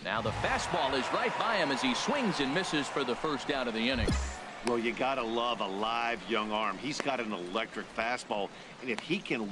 Now the fastball is right by him as he swings and misses for the first out of the inning. Well, you got to love a live young arm. He's got an electric fastball, and if he can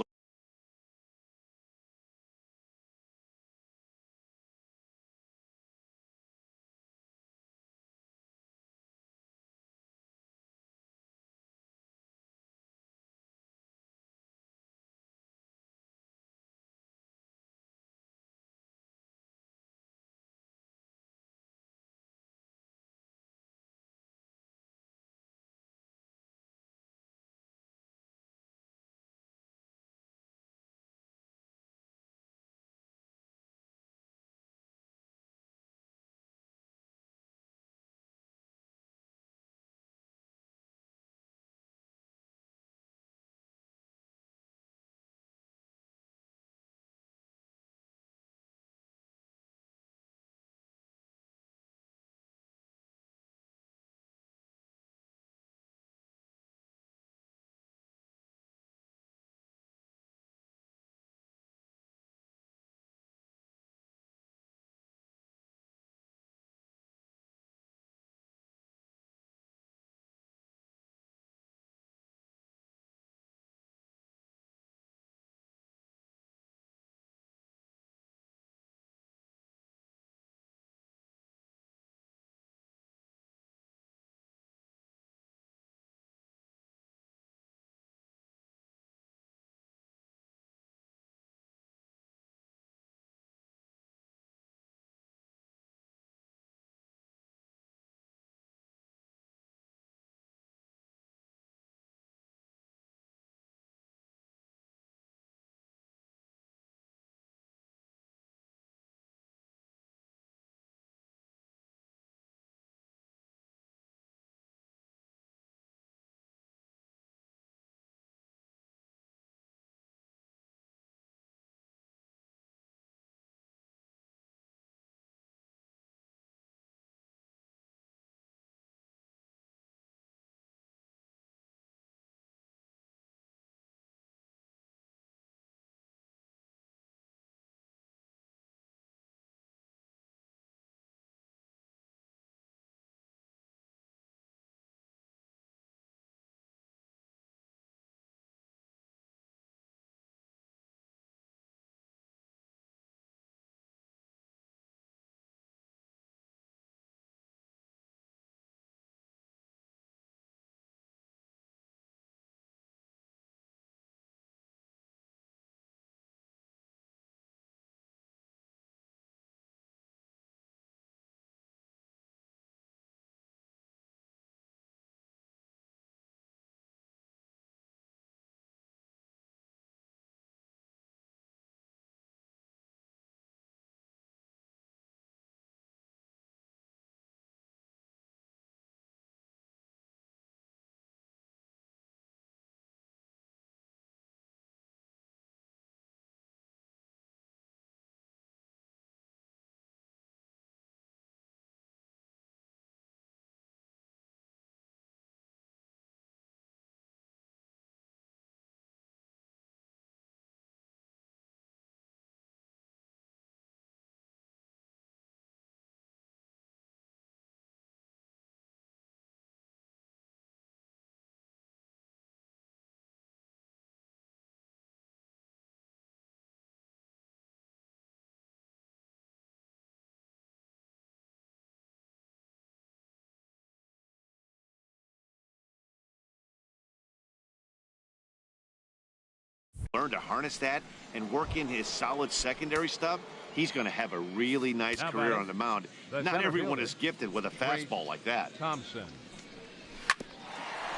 learn to harness that and work in his solid secondary stuff, he's going to have a really nice career on the mound. Not everyone is gifted with a fastball like that. Thompson.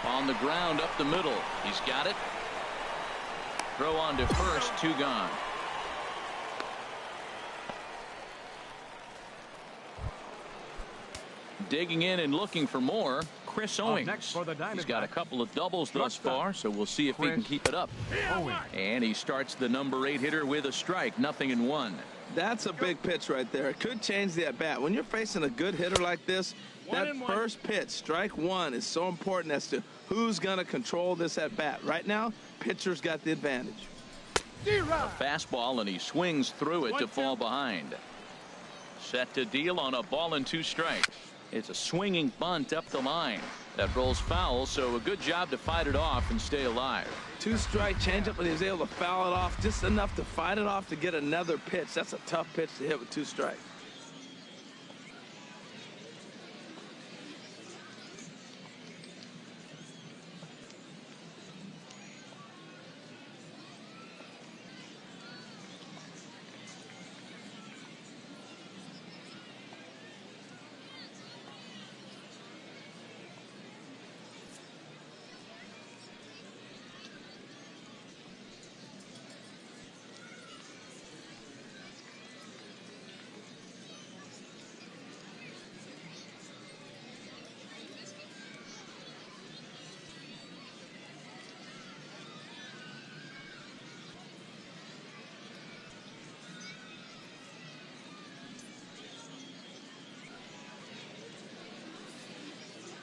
On the ground up the middle. He's got it. Throw on to first, 2 gone. Digging in and looking for more, Chris Owings. He's got a couple of doubles thus far, so we'll see if he can keep it up. And he starts the number 8 hitter with a strike, 0-1. That's a big pitch right there. It could change the at-bat. When you're facing a good hitter like this, that first pitch, strike 1, is so important as to who's going to control this at-bat. Right now, pitcher's got the advantage. A fastball, and he swings through it to fall behind. Set to deal on a ball and 2 strikes. It's a swinging bunt up the line. That rolls foul, so a good job to fight it off and stay alive. 2-strike changeup, and he was able to foul it off just enough to fight it off to get another pitch. That's a tough pitch to hit with 2 strikes.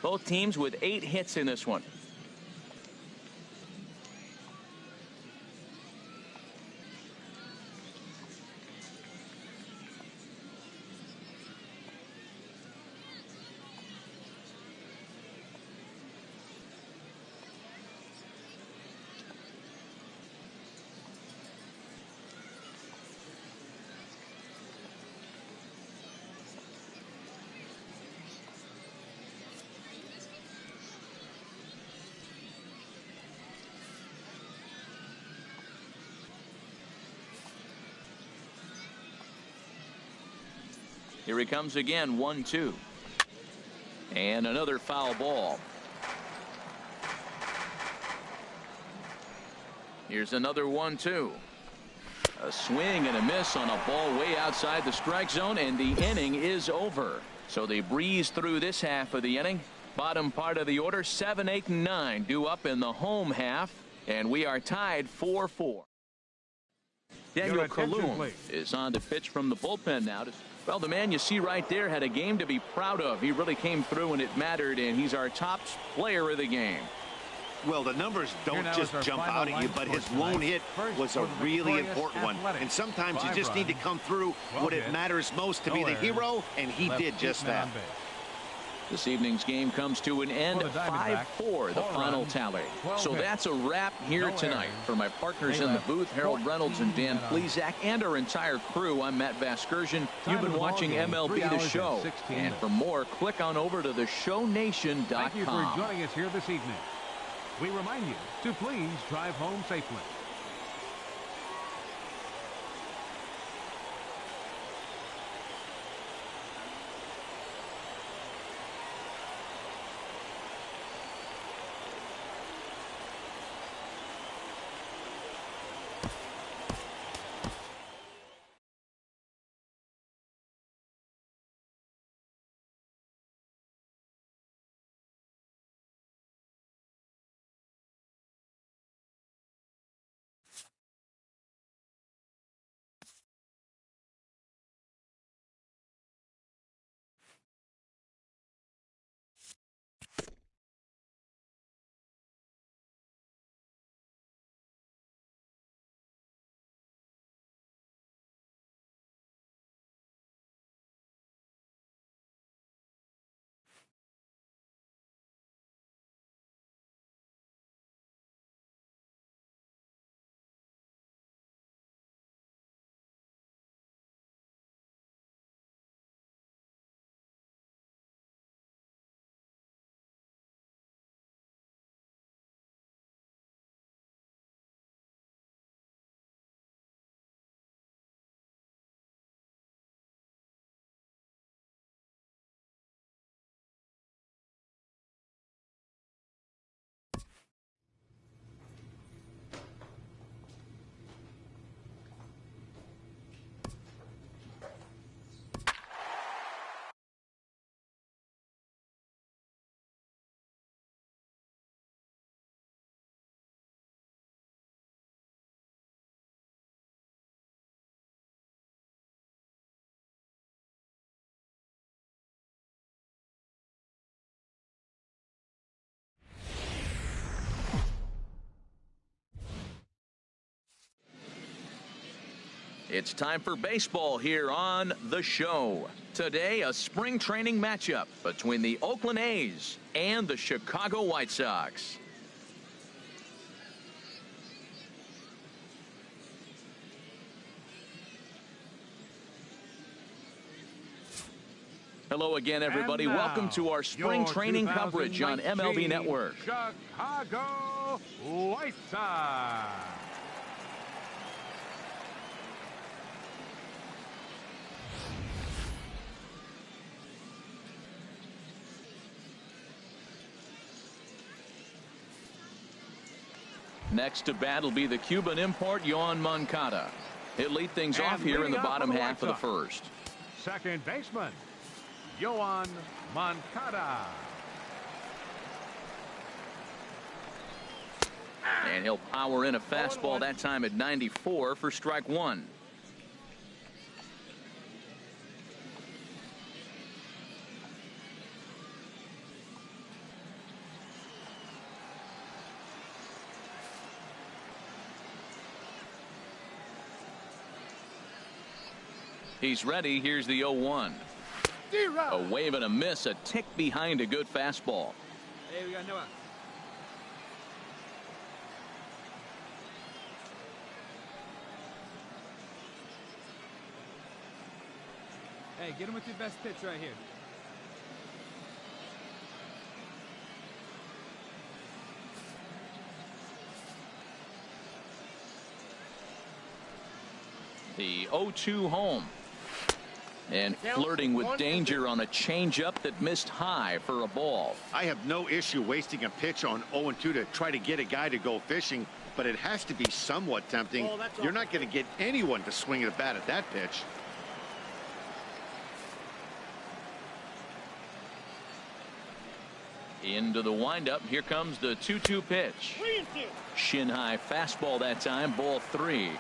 Both teams with 8 hits in this one. Here he comes again, 1-2. And another foul ball. Here's another 1-2. A swing and a miss on a ball way outside the strike zone, and the inning is over. So they breeze through this half of the inning. Bottom part of the order, 7, 8, and 9 due up in the home half, and we are tied 4-4. Daniel Kalum is on to pitch from the bullpen now. Well, the man you see right there had a game to be proud of. He really came through and it mattered, and he's our top player of the game. Well, the numbers don't just jump out at you, but his lone hit was a really important one. And sometimes you just need to come through when it matters most to be the hero, and he did just that. This evening's game comes to an end, 5-4, the final tally. So that's a wrap here tonight. For my partners in the booth, Harold Reynolds and Dan Plesac, and our entire crew, I'm Matt Vasgersian. You've been watching MLB The Show. And for more, click on over to theshownation.com. Thank you for joining us here this evening. We remind you to please drive home safely. It's time for baseball here on the show. Today, a spring training matchup between the Oakland A's and the Chicago White Sox. Hello again, everybody. Welcome to our spring training coverage on MLB Network. Chicago White Sox. Next to bat will be the Cuban import, Yoan Moncada. He'll lead things off here in the bottom half of the first. Second baseman, Yoan Moncada. And he'll power in a fastball that time at 94 for strike one. He's ready. Here's the 0-1. A wave and a miss, a tick behind a good fastball. Hey, we got no out. Hey, get him with your best pitch right here. The 0-2 home. And flirting with danger on a changeup that missed high for a ball. I have no issue wasting a pitch on 0-2 to try to get a guy to go fishing, but it has to be somewhat tempting. You're not going to get anyone to swing at a bat at that pitch. Into the windup. Here comes the 2-2 pitch. Shin high fastball that time. Ball 3.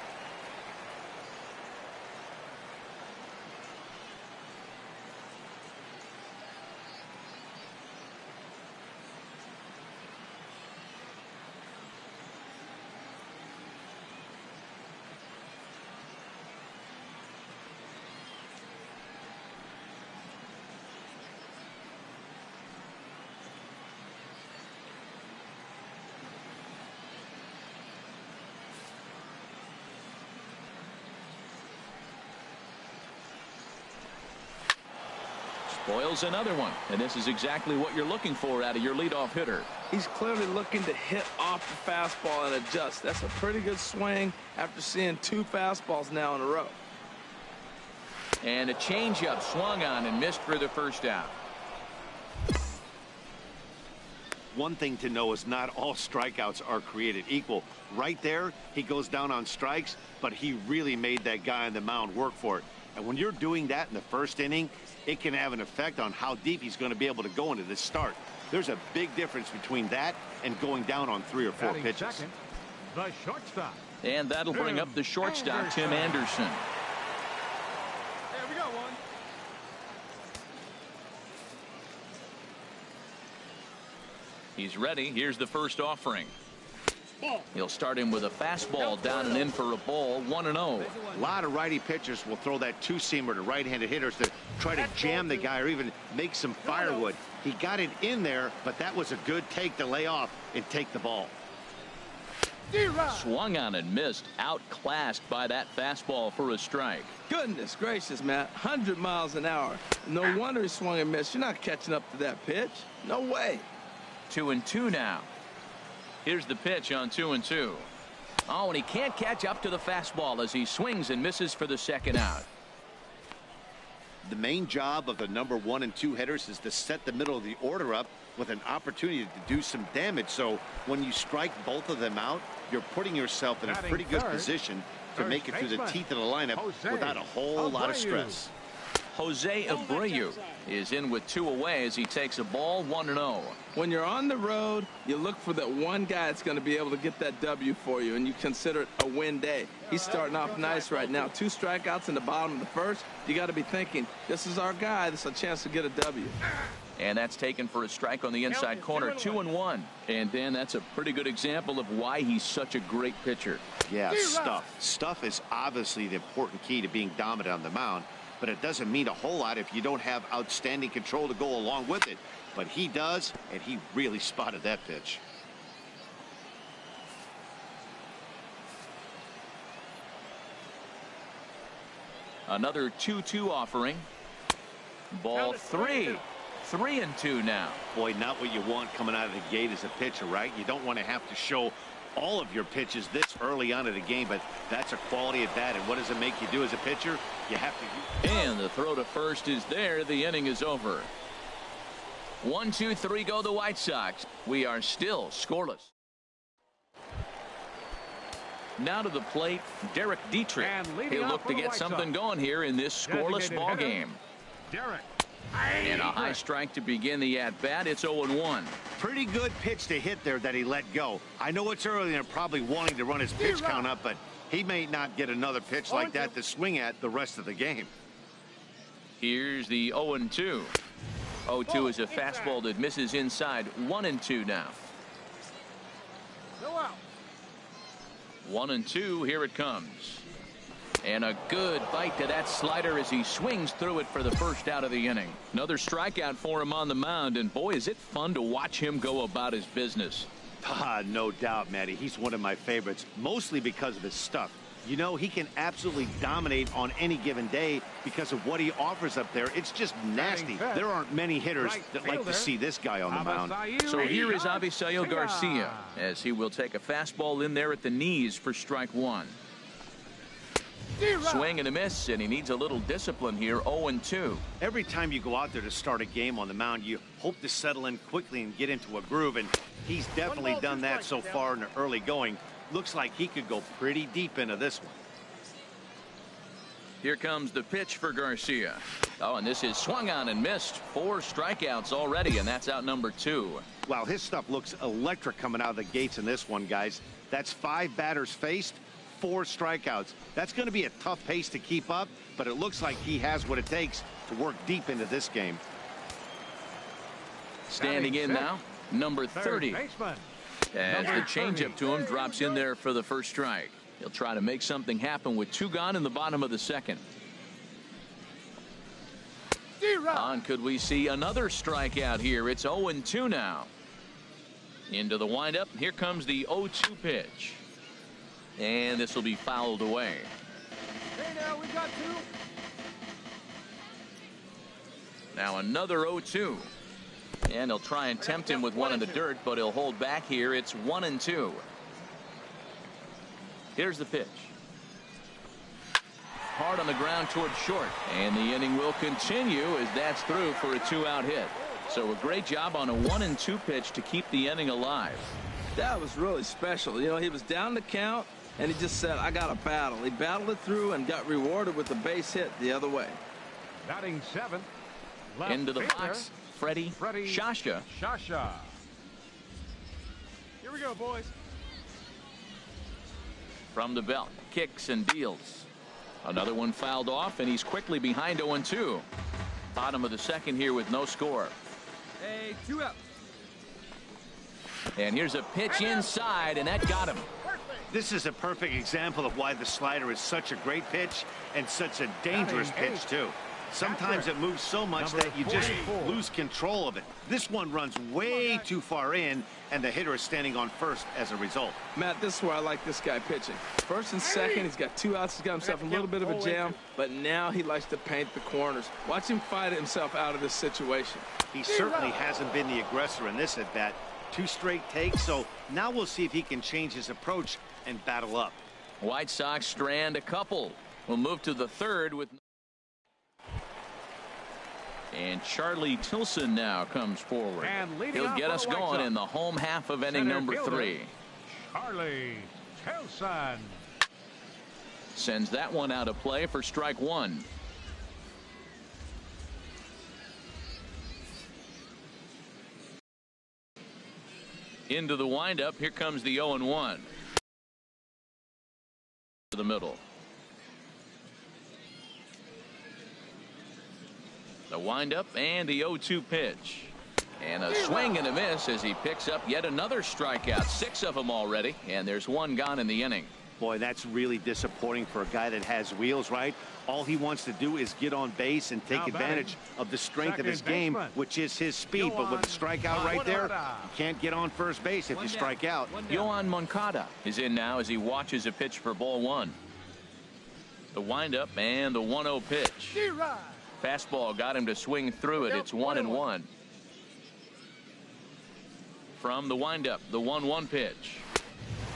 Boils another one, and this is exactly what you're looking for out of your leadoff hitter. He's clearly looking to hit off the fastball and adjust. That's a pretty good swing after seeing 2 fastballs now in a row. And a changeup swung on and missed for the first out. One thing to know is not all strikeouts are created equal. Right there, he goes down on strikes, but he really made that guy on the mound work for it. And when you're doing that in the first inning, it can have an effect on how deep he's going to be able to go into this start. There's a big difference between that and going down on 3 or 4 pitches. Second, the shortstop. And that'll bring up the shortstop, Tim Anderson. There we go, one. He's ready. Here's the first offering. He'll start him with a fastball down and in for a ball. 1-0. A lot of righty pitchers will throw that two-seamer to right-handed hitters to try to jam the guy or even make some firewood. He got it in there, but that was a good take to lay off and take the ball. Swung on and missed. Outclassed by that fastball for a strike. Goodness gracious, Matt. 100 miles an hour. No wonder he swung and missed. You're not catching up to that pitch. No way. 2-2 now. Here's the pitch on 2-2. Oh, and he can't catch up to the fastball as he swings and misses for the second out. The main job of the number 1 and 2 hitters is to set the middle of the order up with an opportunity to do some damage. So when you strike both of them out, you're putting yourself in a pretty good position to make it through the teeth of the lineup without a whole lot of stress. Jose Abreu is in with 2 away as he takes a ball 1-0. When you're on the road, you look for that one guy that's going to be able to get that W for you, and you consider it a win day. He's starting off nice right now. 2 strikeouts in the bottom of the first. You got to be thinking, this is our guy. This is a chance to get a W. And that's taken for a strike on the inside corner. 2-1. And Dan, that's a pretty good example of why he's such a great pitcher. Yeah, stuff. Stuff is obviously the important key to being dominant on the mound. But it doesn't mean a whole lot if you don't have outstanding control to go along with it. But he does, and he really spotted that pitch. Another 2-2 offering. Ball 3. 3-2 now. Boy, not what you want coming out of the gate as a pitcher, right? You don't want to have to show all of your pitches this early on in the game, but that's a quality at bat. And what does it make you do as a pitcher? You have to. And the throw to first is there. The inning is over. 1, 2, 3 go the White Sox. We are still scoreless. Now to the plate, Derek Dietrich. He'll look to get something going here in this scoreless ball game. Derek. And a high strike to begin the at-bat. It's 0-1. Pretty good pitch to hit there that he let go. I know it's early and they're probably wanting to run his pitch count up, but he may not get another pitch like that to swing at the rest of the game. Here's the 0-2. 0-2 is a fastball that misses inside. 1-2 now. 1-2. Here it comes. And a good bite to that slider as he swings through it for the first out of the inning. Another strikeout for him on the mound, and boy, is it fun to watch him go about his business. No doubt, Matty. He's one of my favorites, mostly because of his stuff. You know, he can absolutely dominate on any given day because of what he offers up there. It's just nasty. There aren't many hitters that like to see this guy on the mound. So here is Avisaíl Garcia as he will take a fastball in there at the knees for strike 1. Swing and a miss, and he needs a little discipline here. 0-2. Every time you go out there to start a game on the mound, you hope to settle in quickly and get into a groove, and he's definitely done that so far in the early going. Looks like he could go pretty deep into this one. Here comes the pitch for Garcia. Oh, and this is swung on and missed. 4 strikeouts already, and that's out number 2. Wow, his stuff looks electric coming out of the gates in this one, guys. That's 5 batters faced, 4 strikeouts. That's going to be a tough pace to keep up, but it looks like he has what it takes to work deep into this game. Standing in now, number 30. As the changeup to him drops in there for the first strike. He'll try to make something happen with 2 gone in the bottom of the second. On could we see another strikeout here? It's 0-2 now. Into the windup. Here comes the 0-2 pitch. And this will be fouled away. Hey now, we got 2. Now another 0-2. And he'll try and tempt him with one in the dirt, but he'll hold back here. It's 1-2. Here's the pitch. Hard on the ground towards short. And the inning will continue as that's through for a 2-out hit. So a great job on a 1-2 pitch to keep the inning alive. That was really special. You know, he was down the count, and he just said, I got to battle. He battled it through and got rewarded with the base hit the other way. Batting 7th. Into the box, Freddie Shasha. Here we go, boys. From the belt, kicks and deals. Another one fouled off, and he's quickly behind 0-2. Bottom of the second here with no score. Hey, 2 out. And here's a pitch inside, and that got him. This is a perfect example of why the slider is such a great pitch and such a dangerous pitch, too. Sometimes it moves so much that you just lose control of it. This one runs way too far in, and the hitter is standing on first as a result. Matt, this is where I like this guy pitching. First and second, he's got 2 outs. He's got himself a little bit of a jam, but now he likes to paint the corners. Watch him fight himself out of this situation. He certainly hasn't been the aggressor in this at-bat. 2 straight takes, so now we'll see if he can change his approach and battle up. White Sox strand a couple. We'll move to the third with. And Charlie Tilson now comes forward. He'll get us going in the home half of inning number 3. Charlie Tilson Sends that one out of play for strike 1. Into the windup. Here comes the 0-1. To the middle. The windup and the 0-2 pitch. And a swing and a miss as he picks up yet another strikeout. 6 of them already, and there's 1 gone in the inning. Boy, that's really disappointing for a guy that has wheels, right? All he wants to do is get on base and take advantage of the strength of his game, which is his speed. But with a strikeout right there, you can't get on first base if you strike out. Yohan Moncada is in now as he watches a pitch for ball 1. The windup and the 1-0 pitch. Fastball got him to swing through it. It's 1-1. From the windup, the 1-1 pitch.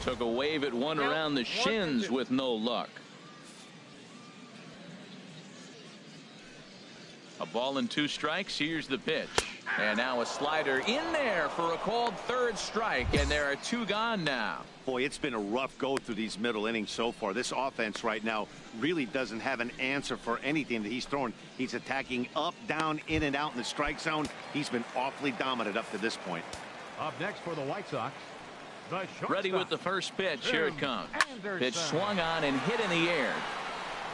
Took a wave at one around the shins with no luck. A ball and 2 strikes. Here's the pitch. And now a slider in there for a called 3rd strike. And there are 2 gone now. Boy, it's been a rough go through these middle innings so far. This offense right now really doesn't have an answer for anything that he's throwing. He's attacking up, down, in and out in the strike zone. He's been awfully dominant up to this point. Up next for the White Sox, the shortstop. Ready with the first pitch. Here it comes. Pitch swung on and hit in the air.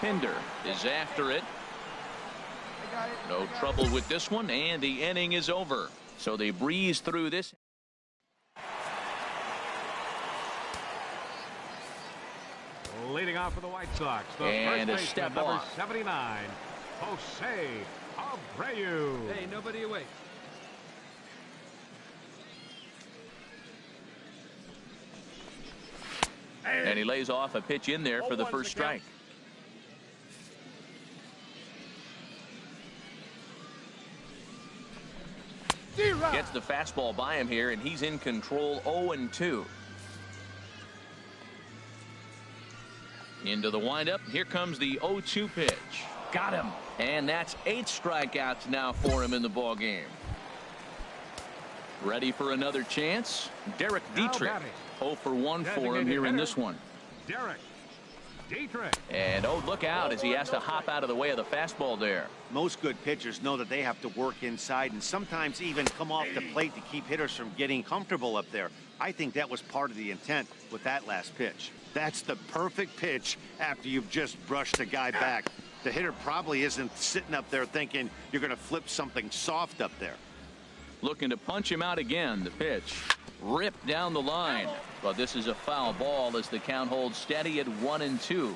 Pinder is after it. No trouble with this one, and the inning is over. So they breeze through this. Leading off for the White Sox, the and first a step number off. 79, Jose Abreu. Hey, nobody away. And he lays off a pitch in there for the first strike. Gets the fastball by him here, and he's in control. 0-2. Into the windup. Here comes the 0-2 pitch. Got him. And that's 8 strikeouts now for him in the ball game. Ready for another chance. Derek Dietrich. 0 for 1 for him here in this one. Derek Dietrich. And oh, look out as he has to hop out of the way of the fastball there. Most good pitchers know that they have to work inside and sometimes even come off the plate to keep hitters from getting comfortable up there. I think that was part of the intent with that last pitch. That's the perfect pitch after you've just brushed the guy back. The hitter probably isn't sitting up there thinking you're going to flip something soft up there. Looking to punch him out again. The pitch ripped down the line. But this is a foul ball as the count holds steady at 1-2.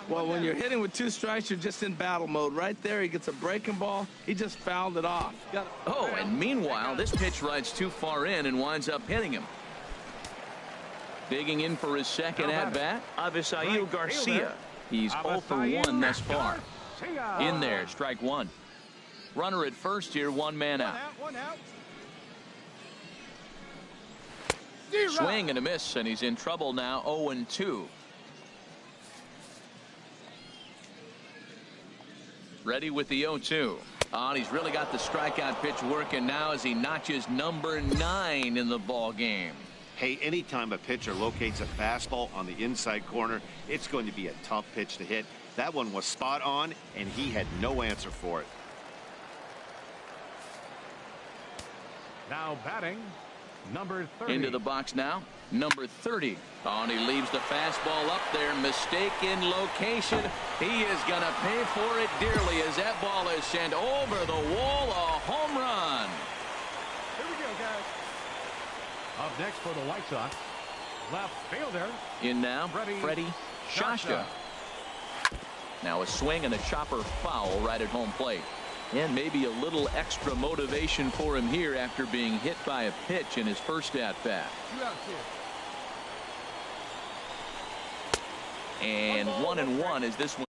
Well, when you're hitting with 2 strikes, you're just in battle mode. Right there, he gets a breaking ball. He just fouled it off. Oh, and meanwhile, this pitch rides too far in and winds up hitting him. Digging in for his second at-bat, Avisail Garcia. He's 0 for 1 thus far. In there, strike 1. Runner at first here, 1 man out. One out. Swing and a miss, and he's in trouble now. 0-2. Ready with the 0-2. And he's really got the strikeout pitch working now as he notches number 9 in the ball game. Hey, anytime a pitcher locates a fastball on the inside corner, it's going to be a tough pitch to hit. That one was spot on, and he had no answer for it. Now batting, number 30. Into the box now, number 30. Oh, and he leaves the fastball up there. Mistaken location. He is going to pay for it dearly as that ball is sent over the wall. A home run. Here we go, guys. Up next for the White Sox, left fielder. In now, Freddie Shasha. Now a swing and a chopper foul right at home plate. And maybe a little extra motivation for him here after being hit by a pitch in his first at-bat. 2 out, 2. And 1-1 is this one.